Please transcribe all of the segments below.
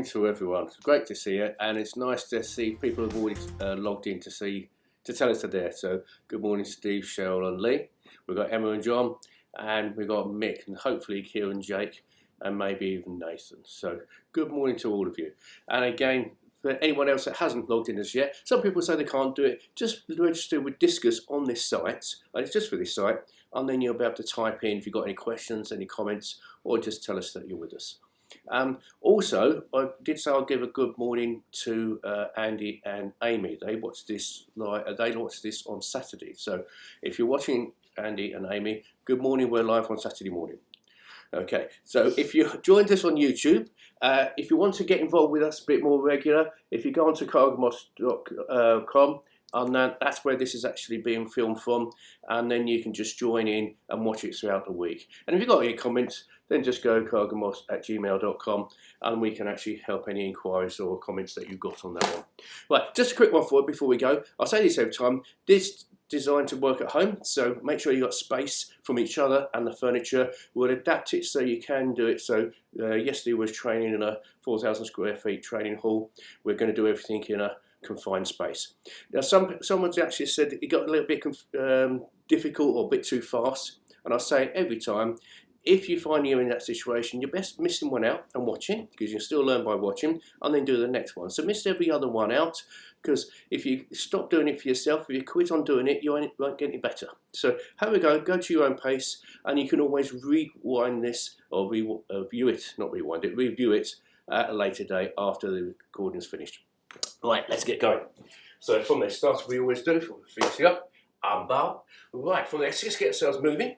to everyone. It's great to see you, and it's nice to see people have already logged in to tell us they're there. So good morning, Steve, Cheryl, and Lee. We've got Emma and John, and we've got Mick, and hopefully Kieran, Jake, and maybe even Nathan. So good morning to all of you. And again, for anyone else that hasn't logged in as yet, some people say they can't do it. Just register with Discus on this site, and it's just for this site, and then you'll be able to type in if you've got any questions, any comments, or just tell us that you're with us. Also, I did say I'll give a good morning to Andy and Amy. They watched this on Saturday. So if you're watching Andy and Amy, good morning. We're live on Saturday morning. Okay, so if you joined us on YouTube, if you want to get involved with us a bit more regular, if you go onto cargin.com, and that's where this is actually being filmed from, and then you can just join in and watch it throughout the week. And if you've got any comments, then just go carginmos@gmail.com, and we can actually help any inquiries or comments that you've got on that one. Right, just a quick one for it before we go. I'll say this every time. This designed to work at home, so make sure you've got space from each other and the furniture. We'll adapt it so you can do it. So yesterday was training in a 4,000 square feet training hall. We're going to do everything in a confined space. Now someone's actually said that it got a little bit difficult or a bit too fast, and I say every time, if you find you're in that situation, you're best missing one out and watching, because you can still learn by watching, and then do the next one. So miss every other one out, because if you stop doing it for yourself, if you quit on doing it, you won't get any better. So have a go to your own pace, and you can always rewind this, or review it at a later date after the recording's finished. Right, let's get going. So from the start, we always do, from the feet up, and bow. Right, from there, let's just get ourselves moving.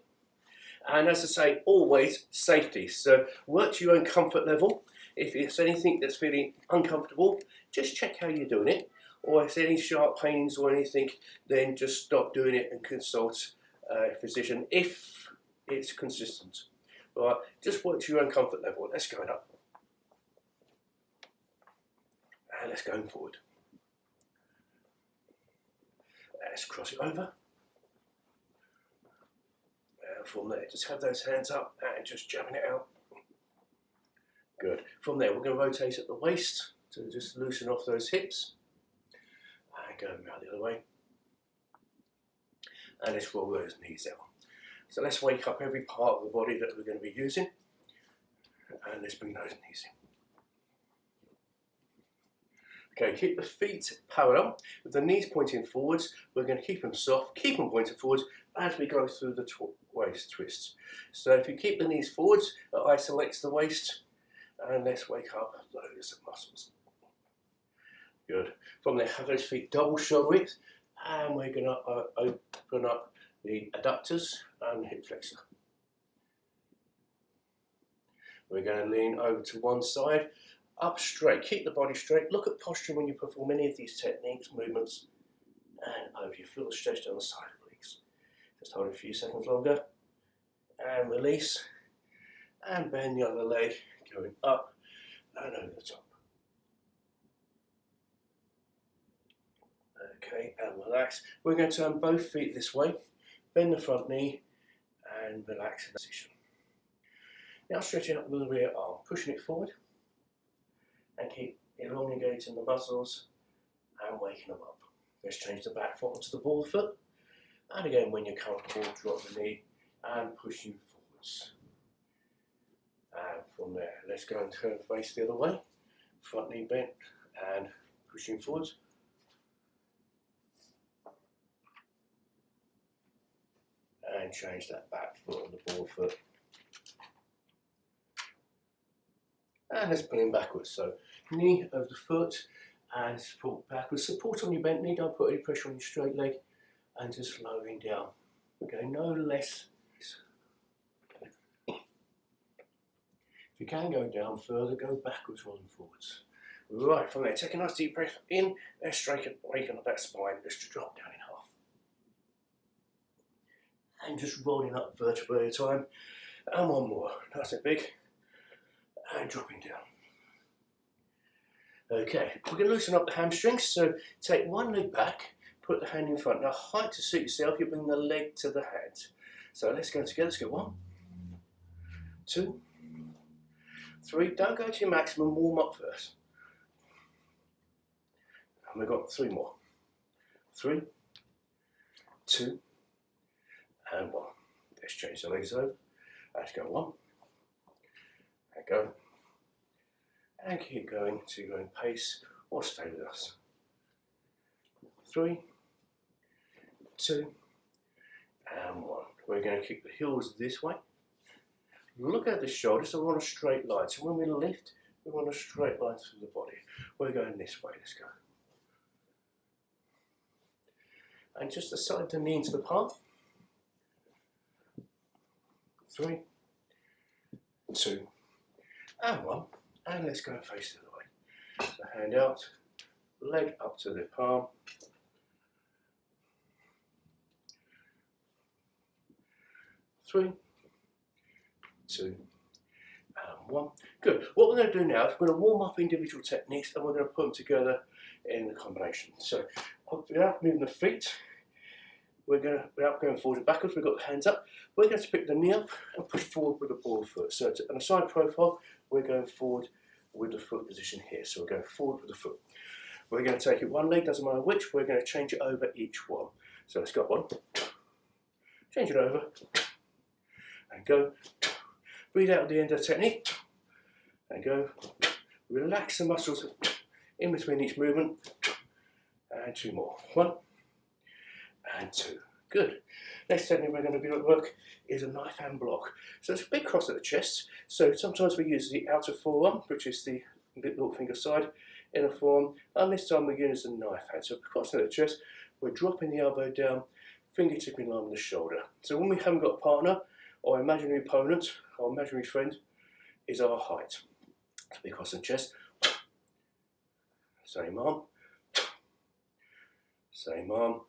And as I say, always safety. So work to your own comfort level. If there's anything that's feeling uncomfortable, just check how you're doing it. Or if there's any sharp pains or anything, then just stop doing it and consult a physician if it's consistent. All right, just work to your own comfort level. Let's go up. And let's go forward. Let's cross it over. From there, just have those hands up and just jabbing it out. Good. From there, we're going to rotate at the waist to just loosen off those hips. And go around the other way. And let's roll those knees out. So let's wake up every part of the body that we're going to be using. And let's bring those knees in. Okay, keep the feet parallel with the knees pointing forwards. We're going to keep them soft, keep them pointed forwards as we go through the waist twists. So if you keep the knees forwards, it isolates the waist, and let's wake up those muscles. Good. From there, have those feet double shoulder width, and we're going to open up the adductors and the hip flexor. We're going to lean over to one side. Up straight, keep the body straight. Look at posture when you perform any of these techniques, movements, and over. You feel the stretch down the side of the legs. Just hold it a few seconds longer, and release, and bend the other leg, going up and over the top. Okay, and relax. We're going to turn both feet this way, bend the front knee, and relax in the position. Now stretching up the rear arm, pushing it forward, and keep elongating the muscles and waking them up. Let's change the back foot onto the ball foot. And again, when you're comfortable, drop the knee and pushing forwards. And from there, let's go and turn face the other way. Front knee bent and pushing forwards. And change that back foot on the ball foot. And let's pull in backwards. So knee over the foot and support backwards. Support on your bent knee, don't put any pressure on your straight leg, and just lowering down. Okay, no less. If you can go down further, go backwards rather than forwards. Right, from there, take a nice deep breath in. Let's straighten up that spine. Let's drop down in half. And just rolling up vertebra at a time. And one more, nice and big. And dropping down. Okay, we're going to loosen up the hamstrings. So take one leg back, put the hand in front. Now height to suit yourself, you bring the leg to the hand. So let's go together. Let's go 1, 2, 3, don't go to your maximum, warm up first. And we've got 3 more. 3, 2, and 1. Let's change the legs over. Let's go 1, and go, and keep going to your own pace, or stay with us. 3, 2, and 1. We're going to kick the heels this way. Look at the shoulders, so we're on a straight line. So when we lift, we want a straight line through the body. We're going this way, let's go. And just slide the knee into the palm. 3, 2, and 1. And let's go and face the other way. So hand out, leg up to the palm. 3, 2, and 1. Good. What we're going to do now is we're going to warm up individual techniques and we're going to put them together in the combination. So without moving the feet, without going forward and backwards, we've got the hands up. We're going to pick the knee up and push forward with the ball foot. So on a side profile, we're going forward with the foot position here. So we're going forward with the foot. We're going to take it one leg, doesn't matter which, we're going to change it over each one. So let's go 1, change it over, and go. Breathe out at the end of the technique, and go. Relax the muscles in between each movement, and 2 more. 1, and 2. Good. Next technique we're going to be at work is a knife hand block. So it's a big cross at the chest. So sometimes we use the outer forearm, which is the little finger side, inner forearm, and this time we use the knife hand. So cross at the chest, we're dropping the elbow down, fingertip in line with the shoulder. So when we haven't got a partner, our imaginary opponent, our imaginary friend, is our height. So big cross at the chest. Same arm. Same arm.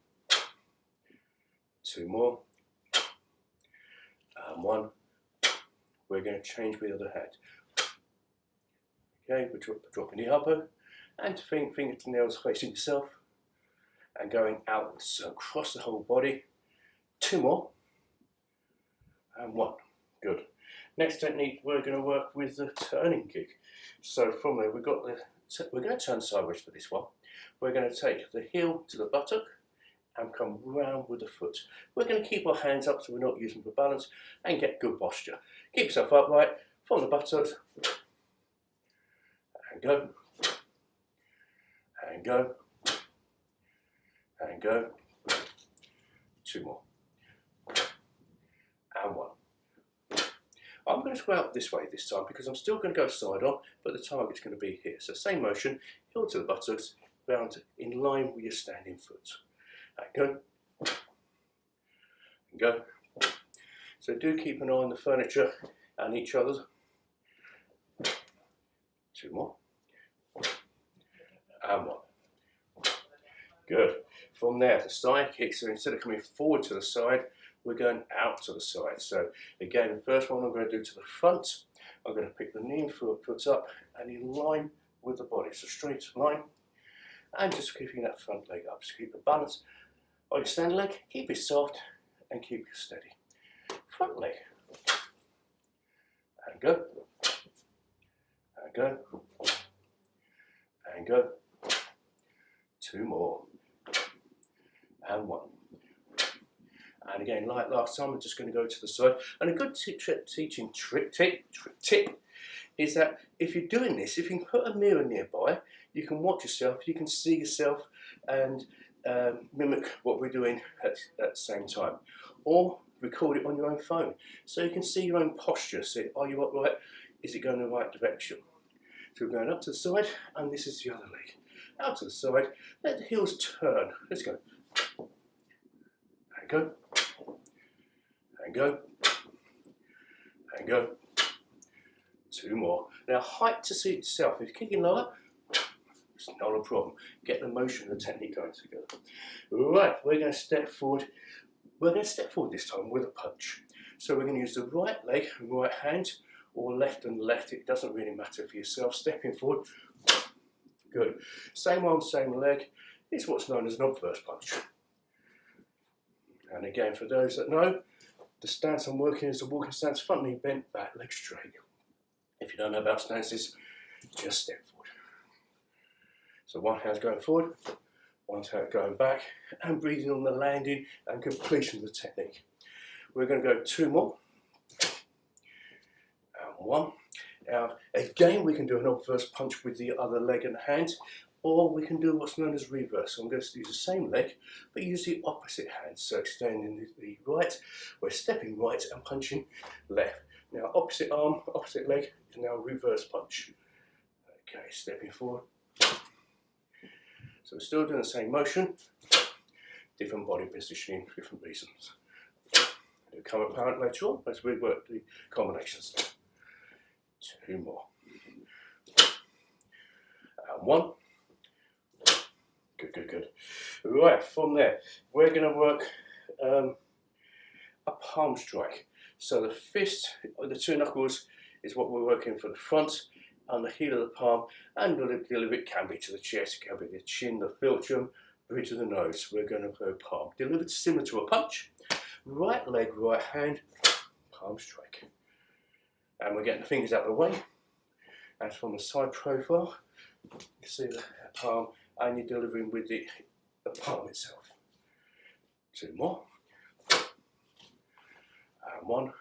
2 more, and 1. We're going to change with the other hand. Okay, we're dropping the elbow, and fingernails facing yourself, and going outwards, so across the whole body. 2 more, and 1. Good. Next technique, we're going to work with the turning kick. So from there, we're going to turn sideways for this one. We're going to take the heel to the buttock, and come round with the foot. We're going to keep our hands up so we're not using them for balance and get good posture. Keep yourself upright from the buttocks, and go, and go, and go. 2 more, and 1. I'm going to go out this way this time because I'm still going to go side on, but the target's going to be here. So same motion, heel to the buttocks, round in line with your standing foot. And go, and go. So do keep an eye on the furniture and each other. 2 more, and 1. Good. From there, the side kick, so instead of coming forward to the side, we're going out to the side. So again, the first one I'm going to do to the front. I'm going to pick the knee and foot up and in line with the body. So straight line, and just keeping that front leg up. So keep the balance on your stand leg, keep it soft and keep it steady. Front leg, and go, and go, and go. 2 more, and 1. And again, like last time, I'm just going to go to the side. And a good teaching trick tip is that if you're doing this, if you can put a mirror nearby, you can watch yourself, you can see yourself and mimic what we're doing at the same time. Or record it on your own phone. So you can see your own posture. See, are you upright? Is it going in the right direction? So we're going up to the side, and this is the other leg. Out to the side, let the heels turn. Let's go. And go. And go. And go. 2 more. Now height to suit yourself. If you're kicking lower, it's not a problem. Get the motion and the technique going together. Right, we're going to step forward. We're going to step forward this time with a punch. So we're going to use the right leg and right hand, or left and left. It doesn't really matter for yourself. Stepping forward. Good. Same arm, same leg. It's what's known as an obverse punch. And again, for those that know, the stance I'm working is a walking stance, front knee bent, back leg straight. If you don't know about stances, just step forward. So one hand's going forward, one hand going back, and breathing on the landing and completion of the technique. We're going to go 2 more. And 1. Now, again, we can do an obverse punch with the other leg and hand, or we can do what's known as reverse. So I'm going to use the same leg, but use the opposite hand. So extending the right, we're stepping right and punching left. Now, opposite arm, opposite leg, and now reverse punch. Okay, stepping forward. So we're still doing the same motion, different body positioning, different reasons. It'll become apparent later on as we work the combinations. 2 more. And 1. Good, good, good. Right, from there, we're going to work a palm strike. So the fist, the 2 knuckles, is what we're working for the front, and the heel of the palm, and the delivery it can be to the chest, it can be the chin, the philtrum, bridge of the nose. We're going to go palm. Delivered similar to a punch. Right leg, right hand, palm strike. And we're getting the fingers out of the way. And from the side profile, you see the palm, and you're delivering with the palm itself. 2 more. And 1.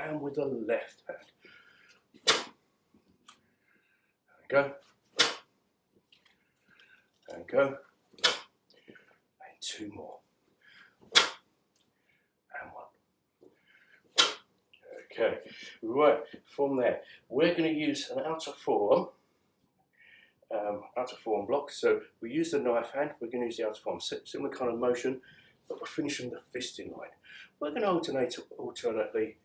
And with the left hand. And go. And go. And 2 more. And 1. Okay, right, from there, we're going to use an outer forearm block. So we use the knife hand, we're going to use the outer forearm, similar kind of motion, but we're finishing the fist in line. We're going to alternate alternately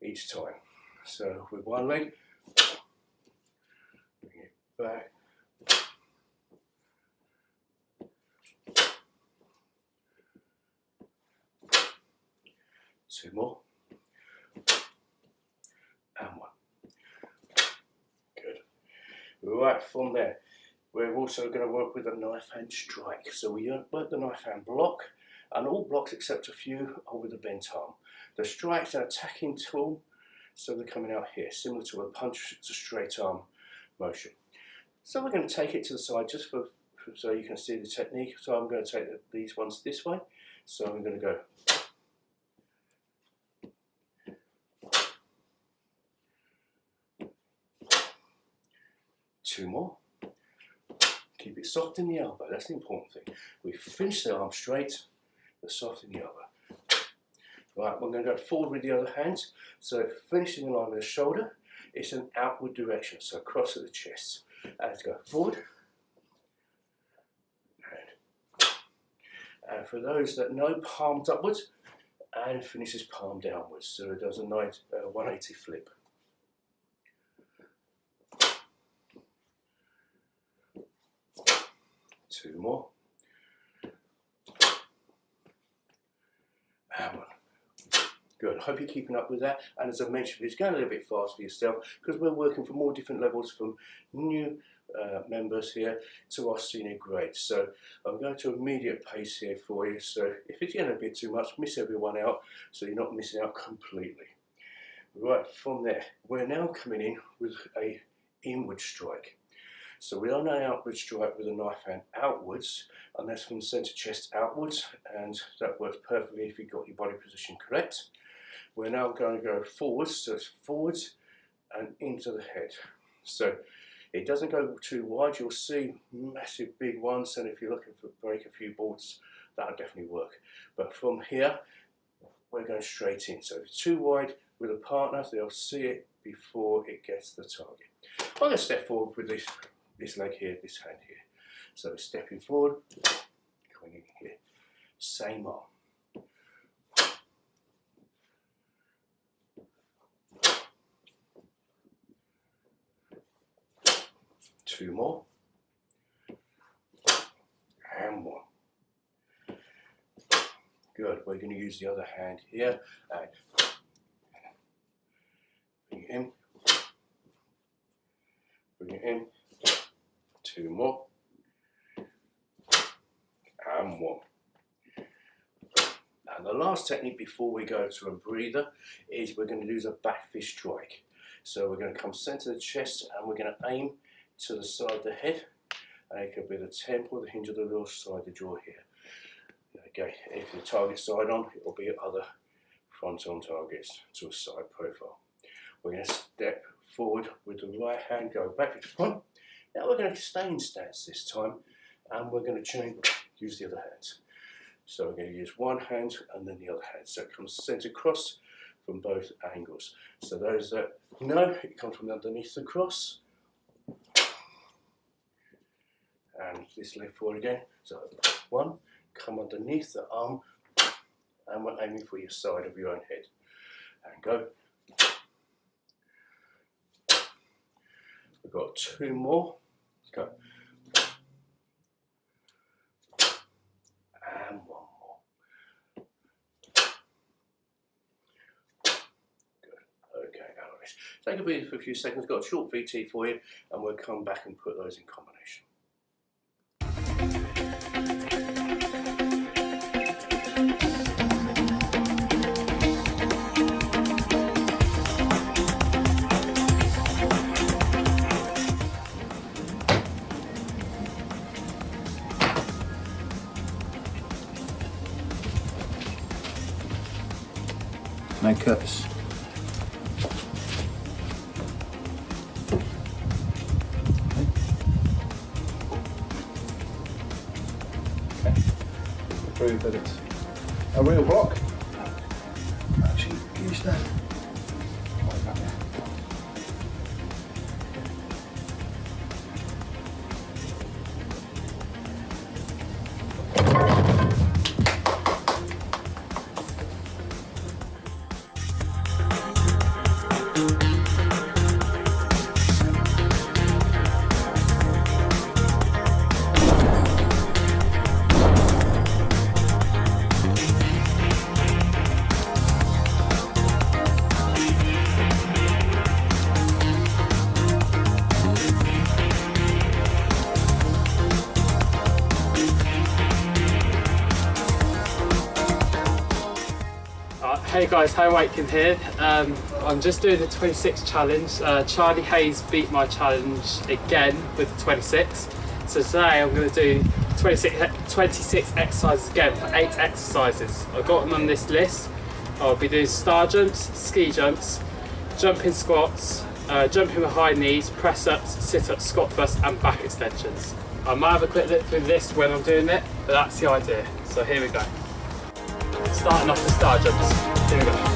each time. So with one leg, bring it back, 2 more, and 1. Good. Right, from there, we're also going to work with a knife hand strike. So we work the knife hand block, and all blocks except a few are with a bent arm. The strike's an attacking tool, so they're coming out here, similar to a punch. It's a straight arm motion. So we're going to take it to the side just so you can see the technique. So I'm going to take these ones this way. So I'm going to go. 2 more. Keep it soft in the elbow, that's the important thing. We finish the arm straight, but soft in the elbow. Right, we're going to go forward with the other hand. So finishing in line with the shoulder, it's an outward direction, so across at the chest. And go forward. And for those that know, palms upwards, and finishes palm downwards. So it does a nice 180 flip. Two more. And 1. Good, I hope you're keeping up with that. And as I mentioned, it's going a little bit fast for yourself because we're working from all different levels, from new members here to our senior grades. So I'm going to immediate pace here for you. So if it's getting a bit too much, miss everyone out so you're not missing out completely. Right, from there, we're now coming in with a inward strike. So we are on an outward strike with a knife hand outwards, and that's from the centre chest outwards, and that works perfectly if you've got your body position correct. We're now going to go forwards, so it's forwards and into the head. So it doesn't go too wide, you'll see massive big ones, and if you're looking to break a few boards, that'll definitely work. But from here, we're going straight in. So if it's too wide with a partner, they'll see it before it gets the target. I'm going to step forward with this leg here, this hand here. So stepping forward, coming in here, same arm. Two more, and 1. Good, we're going to use the other hand here, and bring it in, bring it in, 2 more, and 1. And the last technique before we go to a breather is we're going to do a back fist strike. So we're going to come center of the chest and we're going to aim to the side of the head. And it could be the temple, the hinge of the real side of the jaw here. Okay, if the target side on, it will be other front on targets to a side profile. We're going to step forward with the right hand, go back to front. Now we're going to stay in stance this time, and we're going to use the other hand. So we're going to use one hand and then the other hand. So it comes center cross from both angles. So those that know, it comes from underneath the cross. And this leg forward again. So one, come underneath the arm, and we're aiming for your side of your own head. And go. We've got two more. Let's go. And one more. Good. Okay, Alex. Take a breather for a few seconds. Got a short VT for you, and we'll come back and put those in combination. No cuts. Okay. Prove that it's a real block. Actually, use that. Right back there. Hey guys, Harry Waitkin here. I'm just doing the 26 challenge. Charlie Hayes beat my challenge again with the 26. So today I'm going to do 26 exercises again for 8 exercises. I've got them on this list. I'll be doing star jumps, ski jumps, jumping squats, jumping with high knees, press ups, sit ups, squat thrusts and back extensions. I might have a quick look through this when I'm doing it, but that's the idea. So here we go. Starting off with star jumps. Here we go.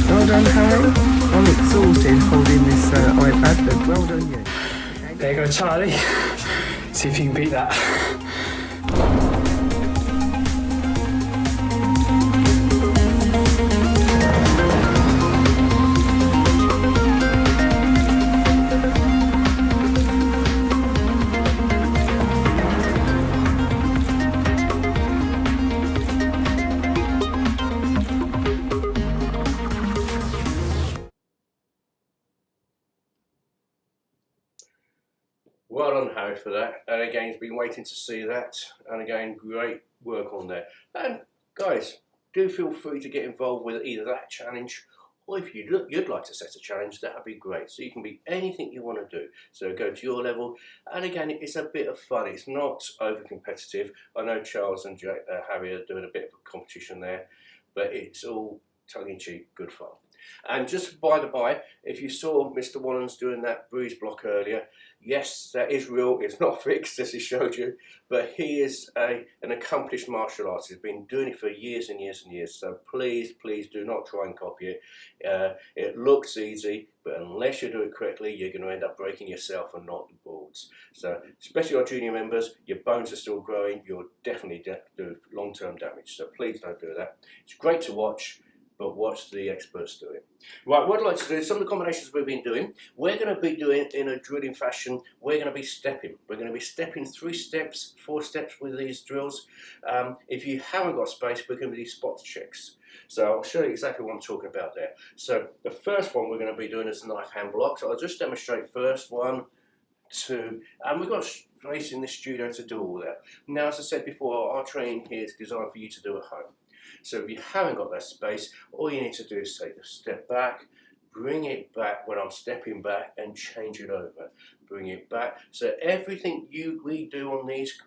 Well done, Harry. I'm exhausted holding this iPad, but well done you. There you go, Charlie. See if you can beat that. Well done, Harry, for that. And again, he's been waiting to see that. And again, great work on there. And guys, do feel free to get involved with either that challenge, or if you'd like to set a challenge, that would be great. So you can be anything you want to do. So go to your level, and again, it's a bit of fun. It's not over competitive. I know Charles and Harry are doing a bit of a competition there, but it's all tongue-in-cheek, good fun. And just by the by, if you saw Mr. Wallens doing that bruise block earlier, yes, that is real. It's not fixed, as he showed you, but he is an accomplished martial artist. He's been doing it for years and years and years. So please, please do not try and copy it. It looks easy, but unless you do it correctly, you're going to end up breaking yourself and not the boards. So especially our junior members, your bones are still growing. You'll definitely do long-term damage. So please don't do that. It's great to watch, but watch the experts do it. Right, what I'd like to do is some of the combinations we've been doing, we're going to be doing in a drilling fashion. We're going to be stepping. We're going to be stepping 3 steps, 4 steps with these drills. If you haven't got space, we're going to do spot checks. So I'll show you exactly what I'm talking about there. So the first one we're going to be doing is knife hand block. So I'll just demonstrate first, 1, 2, and we've got space in the studio to do all that. Now, as I said before, our training here is designed for you to do at home. So if you haven't got that space, all you need to do is take a step back, bring it back when I'm stepping back, and change it over. Bring it back. So everything we do on these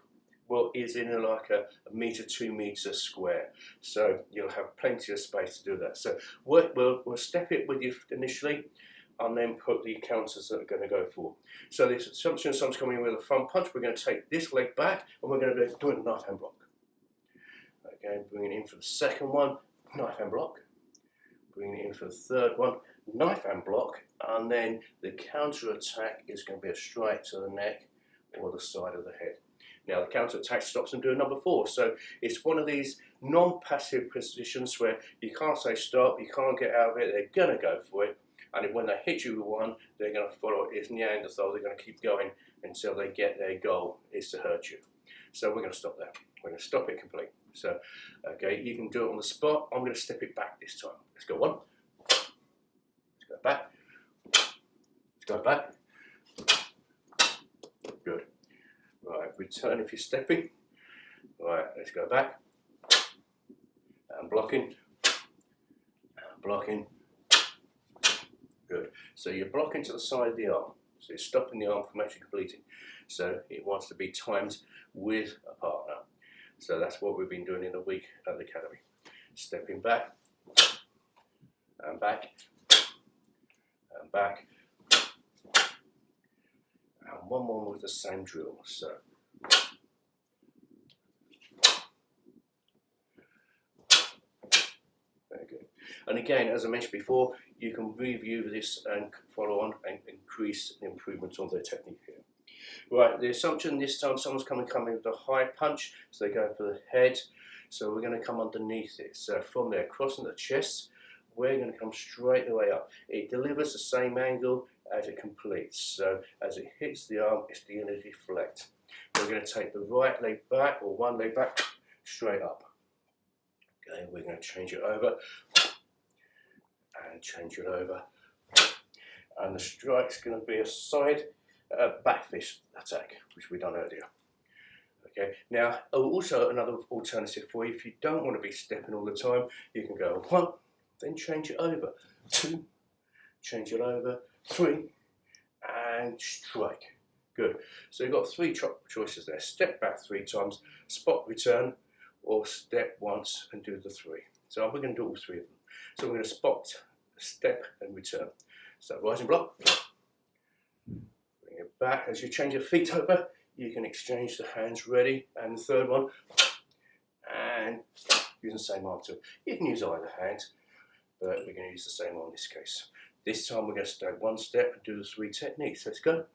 is in like a metre, 2 metres square. So you'll have plenty of space to do that. So we'll step it with you initially, and then put the counters that are going to go for. So the assumption someone's coming in with a front punch, we're going to take this leg back, and we're going to do a knife hand block. Okay, bring it in for the second one, knife hand block. Bring it in for the third one, knife hand block, and then the counter attack is going to be a strike to the neck or the side of the head. Now the counter attack stops them doing number 4. So it's one of these non-passive positions where you can't say stop, you can't get out of it, they're going to go for it. And when they hit you with one, they're going to follow it. It's Neanderthal, they're going to keep going until they get their goal is to hurt you. So we're going to stop that. We're going to stop it completely. So, okay, you can do it on the spot. I'm going to step it back this time. Let's go 1. Let's go back. Let's go back. Good. Right, return if you're stepping. Right, let's go back. And blocking. And blocking. Good. So you're blocking to the side of the arm. So you're stopping the arm from actually completing. So it wants to be timed with a partner. So that's what we've been doing in the week at the academy. Stepping back, and back, and back, and one more with the same drill. So very good. And again, as I mentioned before, you can review this and follow on and increase the improvement on their technique here. Right, the assumption this time someone's coming with a high punch, so they go for the head. So we're going to come underneath it. So from there, crossing the chest, we're going to come straight the way up. It delivers the same angle as it completes. So as it hits the arm, it's going to deflect. We're going to take the right leg back, or one leg back, straight up. Okay, we're going to change it over, and change it over. And the strike's going to be a side back fist attack, which we done earlier. Okay, now also another alternative for you, if you don't want to be stepping all the time, you can go 1, then change it over, 2, change it over, 3, and strike. Good. So you've got 3 choices there. Step back 3 times, spot return, or step once and do the 3. So we're going to do all 3 of them. So we're going to spot, step, and return. So rising block. Bring it back. As you change your feet over, you can exchange the hands ready. And the third one, and using the same arm too. You can use either hand, but we're going to use the same arm in this case. This time we're going to stay 1 step and do the 3 techniques. Let's go.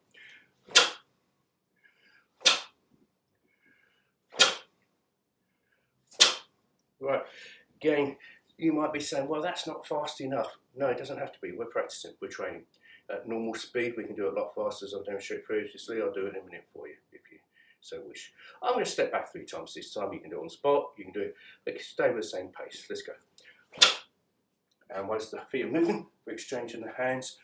Right, again, you might be saying, well, that's not fast enough. No, it doesn't have to be. We're practicing, we're training. At normal speed, we can do it a lot faster, as I've demonstrated previously. I'll do it in a minute for you, if you so wish. I'm going to step back 3 times this time. You can do it on the spot, you can do it, but stay with the same pace. Let's go. And once the feet are moving, we're exchanging the hands.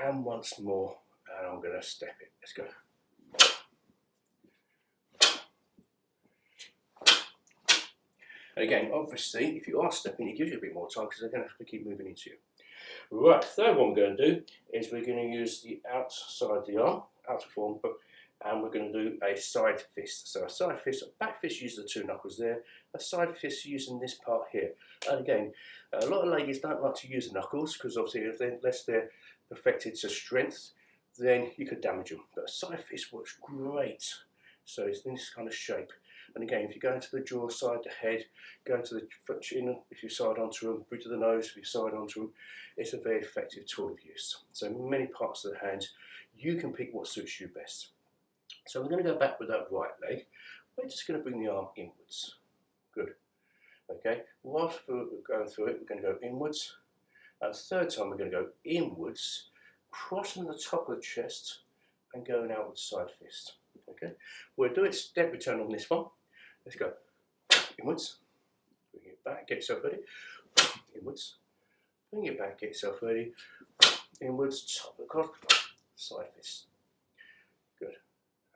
And once more, and I'm going to step it. Let's go. And again, obviously, if you are stepping, it gives you a bit more time because they're going to have to keep moving into you. Right, third one we're going to do is we're going to use the outside of the arm, outer form, and we're going to do a side fist. So a side fist, a back fist uses the two knuckles there, a side fist using this part here. And again, a lot of ladies don't like to use the knuckles because obviously unless they're perfected to strength, then you could damage them. But a side fist works great. So it's in this kind of shape. And again, if you go into the jaw, side the head, go into the foot chin, if you side onto them, bridge of the nose, if you side onto them, it's a very effective tool of use. So many parts of the hand, you can pick what suits you best. So we're going to go back with that right leg. We're just going to bring the arm inwards. Good. Okay, whilst we're going through it, we're going to go inwards. And the third time, we're going to go inwards, crossing the top of the chest and going out with the side fist. Okay, we'll do it step return on this one. Let's go inwards, bring it back, get yourself ready, inwards, bring it back, get yourself ready, inwards, top of the cross, side fist. Good.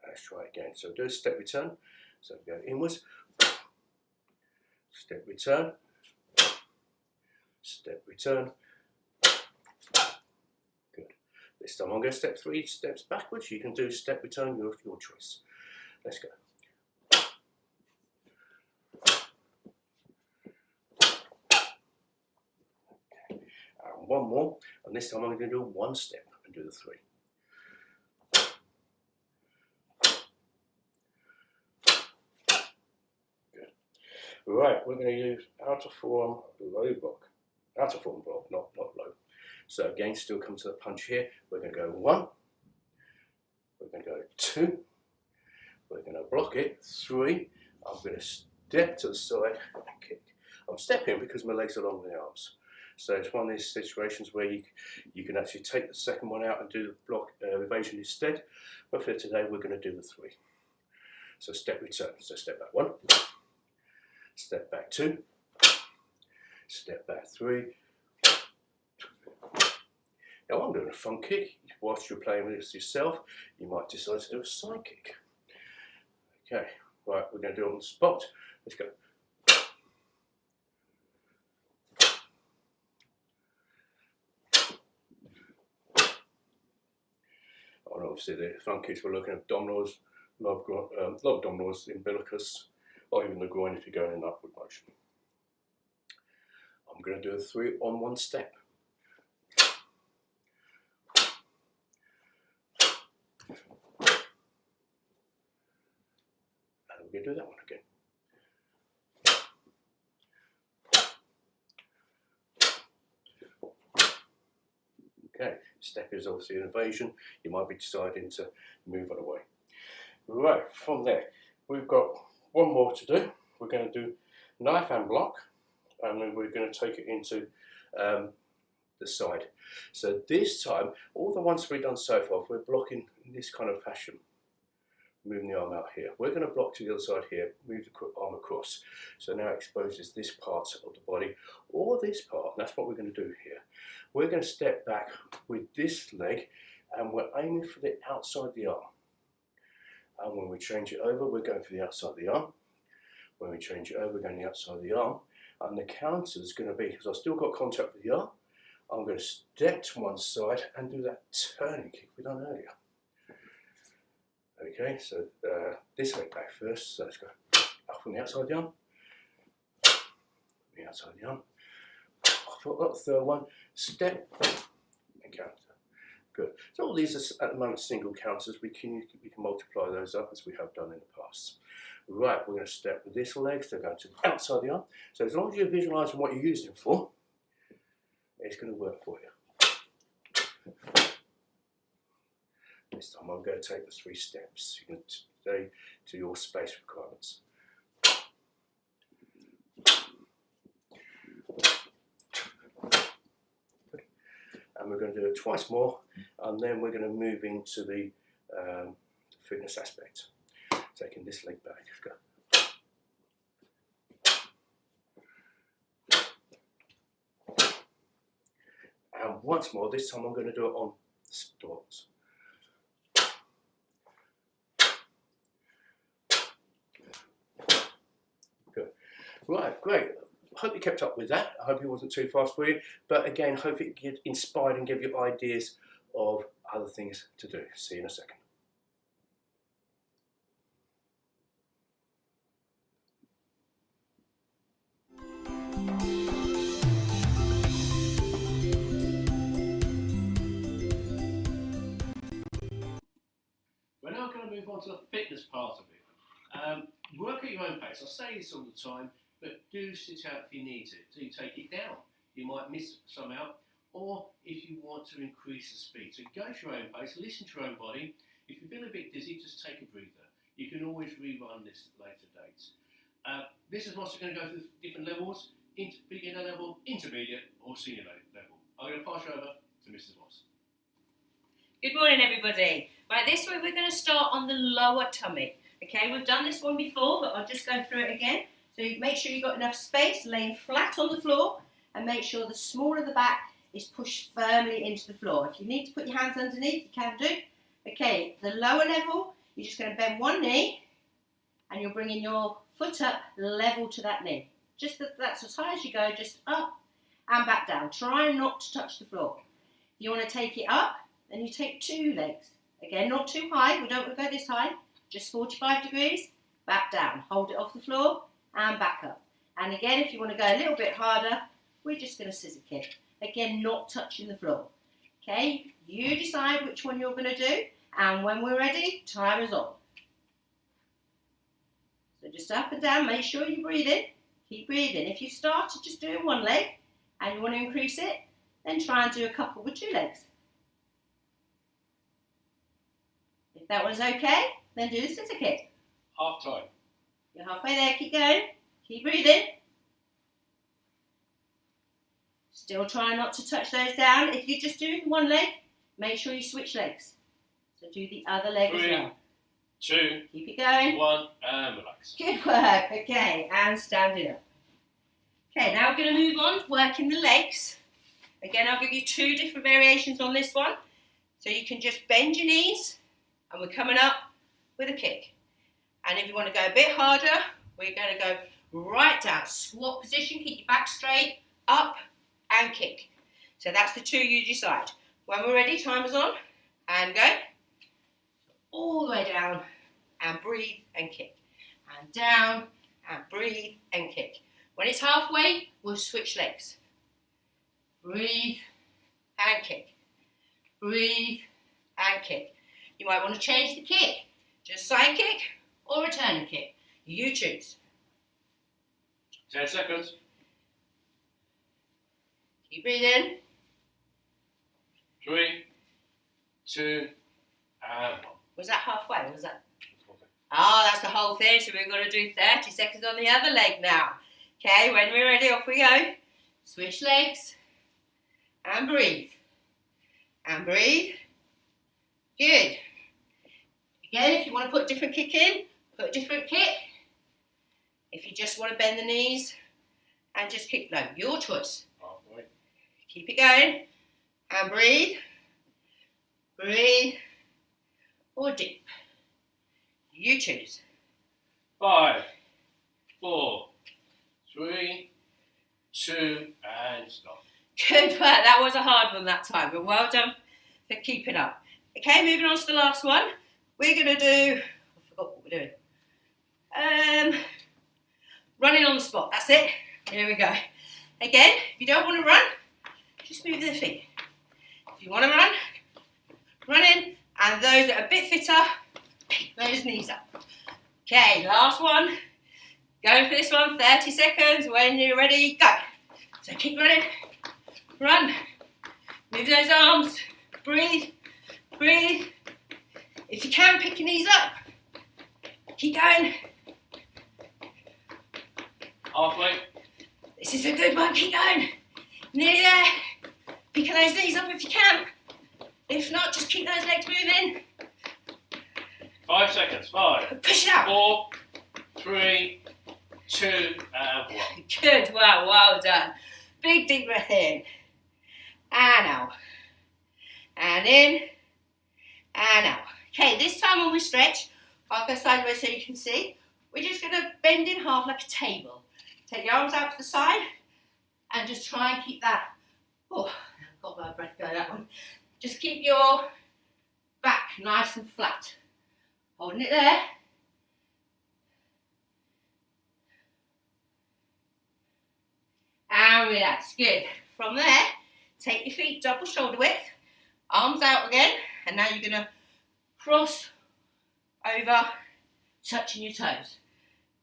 Let's try it again. So do a step return. So we go inwards, step return, step return. Good. This time I'm going to step 3 steps backwards. You can do step return, your choice. Let's go. Okay. And one more. And this time I'm going to do one step and do the 3. Right, we're going to use outer form low block. Outer form block, not low. So again, still come to the punch here. We're going to go 1. We're going to go 2. We're going to block it. 3. I'm going to step to the side and kick. I'm stepping because my legs are longer than the arms. So it's one of these situations where you can actually take the second one out and do the block evasion instead. But for today, we're going to do the 3. So step return. So step back 1. Step back 2, step back 3. Now I'm doing a front kick. Whilst you're playing with this yourself, you might decide to do a side kick. Okay, right, we're going to do it on the spot. Let's go. And obviously the front kicks, we're looking at abdominals, low abdominals, umbilicus, or even the groin if you're going in upward motion. I'm going to do a 3 on one step. And we're going to do that one again. Okay, step is obviously an evasion. You might be deciding to move on away. Right, from there, we've got one more to do. We're going to do knife and block, and then we're going to take it into the side. So this time, all the ones we've done so far, we're blocking in this kind of fashion. Moving the arm out here. We're going to block to the other side here, move the arm across. So now it exposes this part of the body, or this part, and that's what we're going to do here. We're going to step back with this leg, and we're aiming for the outside of the arm. And when we change it over, we're going for the outside of the arm. When we change it over, we're going the outside of the arm. And the counter is going to be, because I've still got contact with the arm, I'm going to step to one side and do that turning kick we done earlier. Okay, so this leg back first. So let's go up on the outside of the arm, the outside of the arm. I've got the third one, step and counter. Good. So all these are at the moment single counters. We can multiply those up as we have done in the past. Right, we're going to step with this leg, so going to the outside of the arm. So as long as you're visualising what you're using it for, it's going to work for you. This time I'm going to take the 3 steps. You can stay to your space requirements. And we're going to do it twice more, and then we're going to move into the fitness aspect. Taking this leg back. Let's go. And once more, this time I'm going to do it on the stalks. Good. Right, great. Hope you kept up with that. I hope it wasn't too fast for you. But again, hope it get inspired and give you ideas of other things to do. See you in a second. We're now going to move on to the fitness part of it. Work at your own pace. I say this all the time, but do sit out if you need to. Do take it down. You might miss some out, or if you want to increase the speed. So go at your own pace, listen to your own body. If you feel a bit dizzy, just take a breather. You can always rerun this at later dates. This is also going to go through different levels, beginner level, intermediate, or senior level. I'm going to pass you over to Mrs. Moss. Good morning, everybody. Right, this week we're going to start on the lower tummy. Okay, we've done this one before, but I'll just go through it again. So you make sure you've got enough space, laying flat on the floor, and make sure the small of the back is pushed firmly into the floor. If you need to put your hands underneath, you can do. Okay, the lower level, you're just going to bend one knee, and you're bringing your foot up level to that knee. Just that's as high as you go, just up and back down. Try not to touch the floor. If you want to take it up, then you take two legs. Again, not too high, we don't want to go this high, just 45 degrees, back down. Hold it off the floor and back up. And again, if you want to go a little bit harder, we're just going to scissor kick. Again, not touching the floor. Okay, you decide which one you're going to do, and when we're ready, timer is on. So just up and down, make sure you breathe in, keep breathing. If you started just doing one leg and you want to increase it, then try and do a couple with two legs. If that one's okay, then do the scissor kick. Half time. You're halfway there, keep going, keep breathing. Still try not to touch those down. If you're just doing one leg, make sure you switch legs. So do the other leg as well. 3, 2, Keep it going. 1, and relax. Good work. Okay, and standing up. Okay, now we're going to move on, working the legs. Again, I'll give you two different variations on this one. So you can just bend your knees, and we're coming up with a kick. And if you want to go a bit harder, we're going to go right down. Squat position, keep your back straight, up and kick. So that's the two you decide. When we're ready, timer's on, and go. All the way down, and breathe and kick. And down, and breathe and kick. When it's halfway, we'll switch legs. Breathe and kick. Breathe and kick. You might want to change the kick. Just side kick or returning kick. You choose. 10 seconds. Keep breathing. 3, 2, and 1. Was that halfway? Was that? Oh, that's the whole thing. So we're going to do 30 seconds on the other leg now. Okay, when we're ready, off we go. Switch legs. And breathe. And breathe. Good. Again, if you want to put a different kick in, put a different kick. If you just want to bend the knees and just kick low, your choice. Halfway. Keep it going. And breathe. Breathe. Or dip. You choose. 5, 4, 3, 2, and stop. Good work. That was a hard one that time, but well done for keeping up. Okay, moving on to the last one. We're going to do, I forgot what we're doing. Running on the spot. That's it. Here we go. Again, if you don't want to run, just move the feet. If you want to run, run in. And those that are a bit fitter, pick those knees up. Okay, last one. Going for this one, 30 seconds. When you're ready, go. So keep running. Run. Move those arms. Breathe. Breathe. If you can, pick your knees up. Keep going. Halfway. This is a good one. Keep going. Nearly there. Picking those knees up if you can. If not, just keep those legs moving. 5 seconds. 5, Push it out. 4, 3, 2, and 1. Good. Wow. Well done. Big deep breath in. And out. And in. And out. Okay, this time when we stretch, I'll go sideways so you can see. We're just going to bend in half like a table. Take your arms out to the side and just try and keep that, oh, I've got my breath going that one. Just keep your back nice and flat. Holding it there. And relax, good. From there, take your feet double shoulder width, arms out again, and now you're gonna cross over, touching your toes.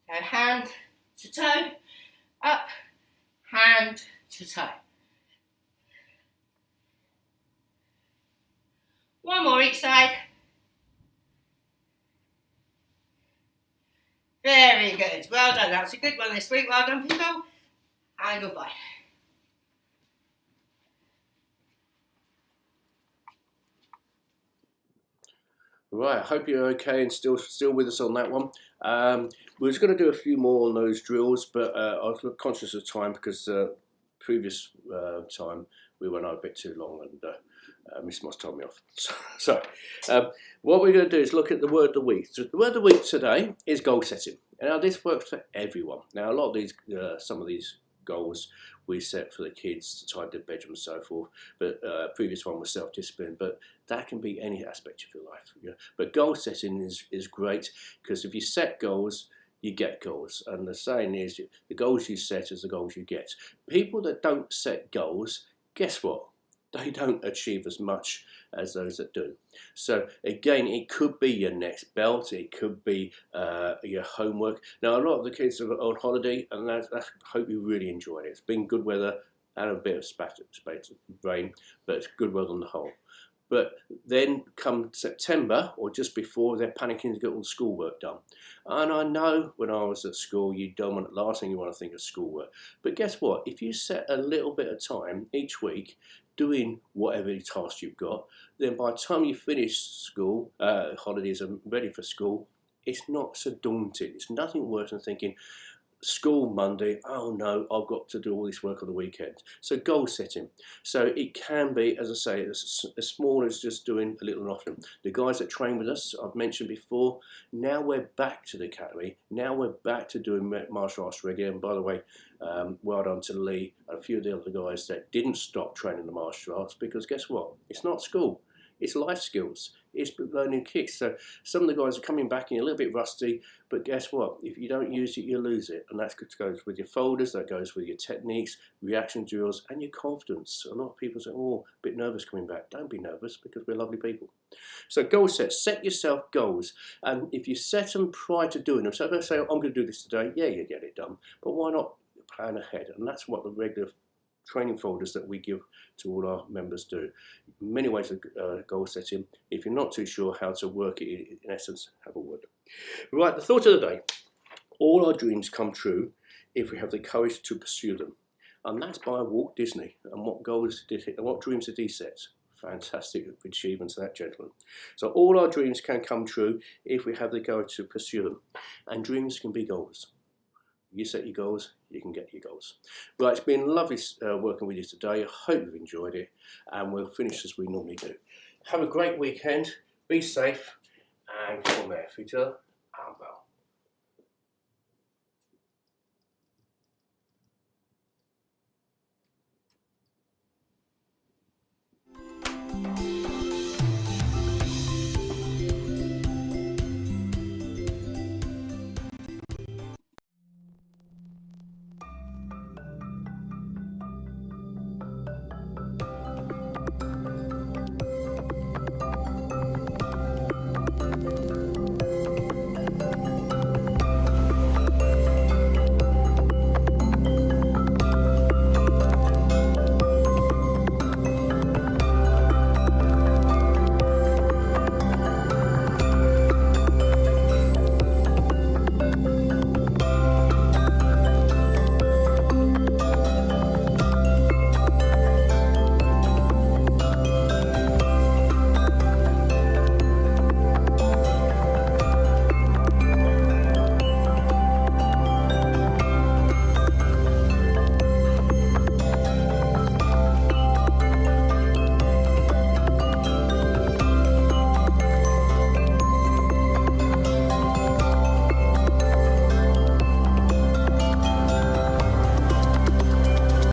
So hand to toe, up, hand to toe. One more each side. Very good, well done. That was a good one this week. Well done, people. And goodbye. Right, I hope you're okay and still with us on that one. We're just going to do a few more on those drills, but I was conscious of time because previous time we went on a bit too long and Miss Moss told me off. So what we're going to do is look at the word of the week. So the word of the week today is goal setting. Now this works for everyone. Now a lot of these, some of these goals we set for the kids to tidy their bedroom and so forth, but previous one was self-discipline, but that can be any aspect of your life. Yeah? But goal setting is great because if you set goals, you get goals, and the saying is the goals you set is the goals you get. People that don't set goals, guess what? They don't achieve as much as those that do. So again, it could be your next belt, it could be your homework. Now a lot of the kids are on holiday, and I hope you really enjoyed it. It's been good weather and a bit of rain, but it's good weather on the whole. But then come September or just before, they're panicking to get all the schoolwork done. And I know when I was at school, you don't want, the last thing you want to think of schoolwork. But guess what? If you set a little bit of time each week doing whatever task you've got, then by the time you finish school, holidays are ready for school, it's not so daunting. It's nothing worse than thinking, school Monday, oh no, I've got to do all this work on the weekend. So goal setting. So it can be, as I say, as small as just doing a little offering. The guys that train with us, I've mentioned before, now we're back to the academy. Now we're back to doing martial arts regularly. And by the way, well done to Lee and a few of the other guys that didn't stop training the martial arts, because guess what? It's not school. It's life skills. It's learning kicks. So some of the guys are coming back and you're a little bit rusty, but guess what? If you don't use it, you lose it. And that goes with your folders, that goes with your techniques, reaction drills, and your confidence. A lot of people say, oh, a bit nervous coming back. Don't be nervous, because we're lovely people. So goal set yourself goals. And if you set them prior to doing them, so if I say, I'm going to do this today, yeah, you get it done. But why not plan ahead? And that's what the regular training folders that we give to all our members do. Many ways of goal setting. If you're not too sure how to work it, in essence, have a word. Right, the thought of the day. All our dreams come true if we have the courage to pursue them. And that's by Walt Disney. And what goals did he, and what dreams did he set? Fantastic achievements, that gentleman. So all our dreams can come true if we have the courage to pursue them. And dreams can be goals. You set your goals, you can get your goals. Right, it's been lovely working with you today. I hope you've enjoyed it, and we'll finish as we normally do. Have a great weekend, be safe, and from there, Peter.